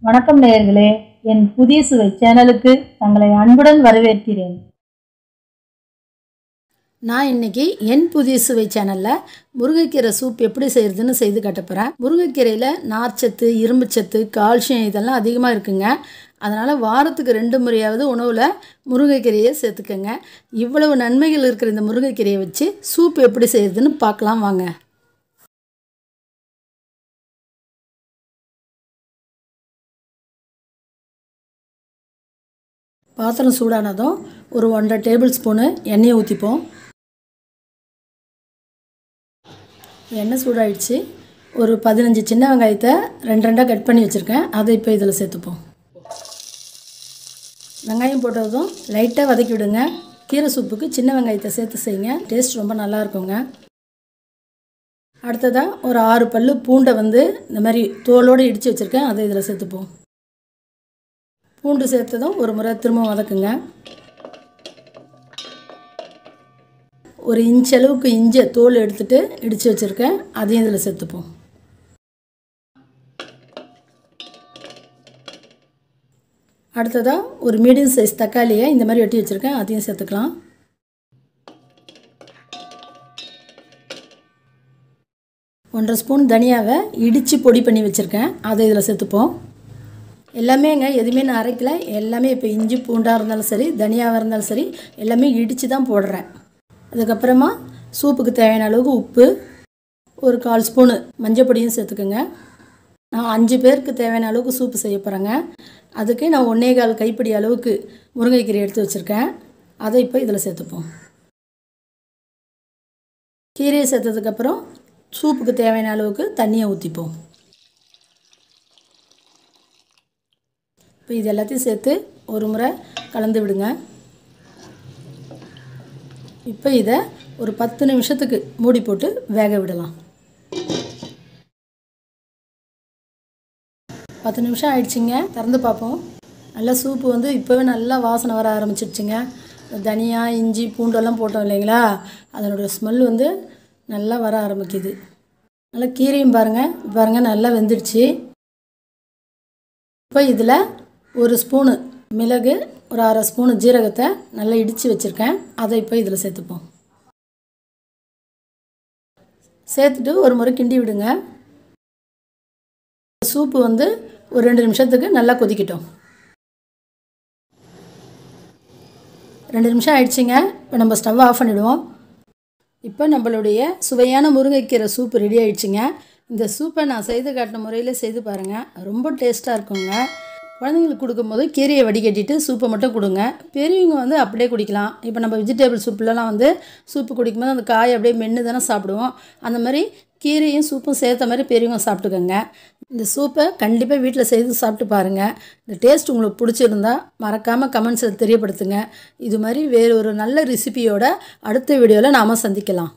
வணக்கம் நேயர்களே, என் புதிய சுவை சேனலுக்கு தங்களை அன்புடன் வரவேற்கிறேன். நான் இன்றைக்கி என் புதிய சுவை சேனலில் முருங்கைக்கீரை சூப் எப்படி செய்கிறதுன்னு செய்து காட்டப்போகிறேன். முருங்கைக்கீரையில் நார்ச்சத்து, இரும்புச்சத்து, கால்சியம் இதெல்லாம் அதிகமாக இருக்குங்க. அதனால் வாரத்துக்கு 2 முறையாவது உணவில் முருங்கைக்கீரையை சேர்த்துக்கங்க. இவ்வளவு நன்மைகள் இருக்கிற இந்த முருங்கைக்கீரையை வச்சு சூப் எப்படி செய்கிறதுன்னு பார்க்கலாம் வாங்க. பாத்திரம் சூடானதும் ஒரு 1.5 டேபிள் ஸ்பூனு எண்ணெயை ஊற்றிப்போம். எண்ணெய் சூடாயிடுச்சு. ஒரு 15 சின்ன வெங்காயத்தை 2 கட் பண்ணி வச்சுருக்கேன். அதை இப்போ இதில் சேர்த்துப்போம். வெங்காயம் போட்டதும் லைட்டாக வதக்கி விடுங்க. கீரை சூப்புக்கு சின்ன வெங்காயத்தை சேர்த்து செய்யுங்க, டேஸ்ட் ரொம்ப நல்லா இருக்குங்க. அடுத்ததாக ஒரு 6 பல்லு பூண்டை இந்த மாதிரி தோலோடு இடித்து வச்சுருக்கேன். அதை இதில் சேர்த்துப்போம். பூண்டு சேர்த்ததும் ஒரு முறை திரும்ப வதக்குங்க. ஒரு இன்ச் அளவுக்கு இஞ்சி தோல் எடுத்துகிட்டு இடித்து வச்சுருக்கேன். அதையும் இதில் சேர்த்துப்போம். அடுத்ததாக ஒரு மீடியம் சைஸ் தக்காளியை இந்த மாதிரி வெட்டி வச்சுருக்கேன். அதையும் சேர்த்துக்கலாம். ஒன்றரை ஸ்பூன் தனியாவை இடித்து பொடி பண்ணி வச்சுருக்கேன். அதை இதில் சேர்த்துப்போம். எல்லாமேங்க எதுவுமே நான் அரைக்கல. எல்லாமே இப்போ இஞ்சி பூண்டாக இருந்தாலும் சரி, தனியாவாக இருந்தாலும் சரி, எல்லாமே இடித்து தான் போடுறேன். அதுக்கப்புறமா சூப்புக்கு தேவையான அளவுக்கு உப்பு, ஒரு 1/4 ஸ்பூனு மஞ்சள் பொடியும் சேர்த்துக்குங்க. நான் 5 பேருக்கு தேவையான அளவுக்கு சூப்பு செய்ய போகிறேங்க. அதுக்கு நான் 1/4 கைப்பிடி அளவுக்கு முருங்கைக்கீரை எடுத்து வச்சுருக்கேன். அதை இப்போ இதில் சேர்த்துப்போம். கீரையை சேர்த்ததுக்கப்புறம் சூப்புக்கு தேவையான அளவுக்கு தண்ணியை ஊற்றிப்போம். இப்போ இது எல்லாத்தையும் சேர்த்து ஒரு முறை கலந்து விடுங்க. இப்போ இதை ஒரு 10 நிமிஷத்துக்கு மூடி போட்டு வேக விடலாம். 10 நிமிஷம் ஆயிடுச்சுங்க. திறந்து பார்ப்போம். நல்லா சூப்பு இப்போவே நல்லா வாசனை வர ஆரம்பிச்சிடுச்சுங்க. தனியா, இஞ்சி, பூண்டெல்லாம் போட்டோம் இல்லைங்களா, அதனுடைய ஸ்மெல் நல்லா வர ஆரம்பிக்குது. நல்லா கீரையும் பாருங்கள் நல்லா வெந்துடுச்சு. இப்போ இதில் ஒரு ஸ்பூனு மிளகு, ஒரு 1/2 ஸ்பூனு ஜீரகத்தை நல்லா இடித்து வச்சுருக்கேன். அதை இப்போ இதில் சேர்த்துப்போம். சேர்த்துட்டு ஒரு முறை கிண்டி விடுங்க. சூப்பு ஒரு 2 நிமிஷத்துக்கு நல்லா கொதிக்கட்டும். 2 நிமிஷம் ஆயிடுச்சுங்க. இப்போ நம்ம ஸ்டவ் ஆஃப் பண்ணிவிடுவோம். இப்போ நம்மளுடைய சுவையான முருங்கைக்கீரை சூப்பு ரெடி ஆயிடுச்சுங்க. இந்த சூப்பை நான் செய்து காட்டின முறையில் செய்து பாருங்கள். ரொம்ப டேஸ்ட்டாக இருக்குங்க. குழந்தைங்களுக்கு கொடுக்கும்போது கீரையை வடிகட்டிட்டு சூப்பை மட்டும் கொடுங்க. பெரியவங்க அப்படியே குடிக்கலாம். இப்போ நம்ம வெஜிடபிள் சூப்லலாம் சூப்பு குடிக்கும்போது அந்த காயை அப்படியே மென்று தானே சாப்பிடுவோம். அந்த மாதிரி கீரையும் சூப்பும் சேர்த்த மாதிரி பெரியவங்க சாப்பிட்டுக்கோங்க. இந்த சூப்பை கண்டிப்பாக வீட்டில் செய்து சாப்பிட்டு பாருங்கள். இந்த டேஸ்ட் உங்களுக்கு பிடிச்சிருந்தா மறக்காமல் கமெண்ட்ஸில் தெரியப்படுத்துங்க. இது மாதிரி வேறு ஒரு நல்ல ரெசிபியோட அடுத்த வீடியோவில் நாம் சந்திக்கலாம்.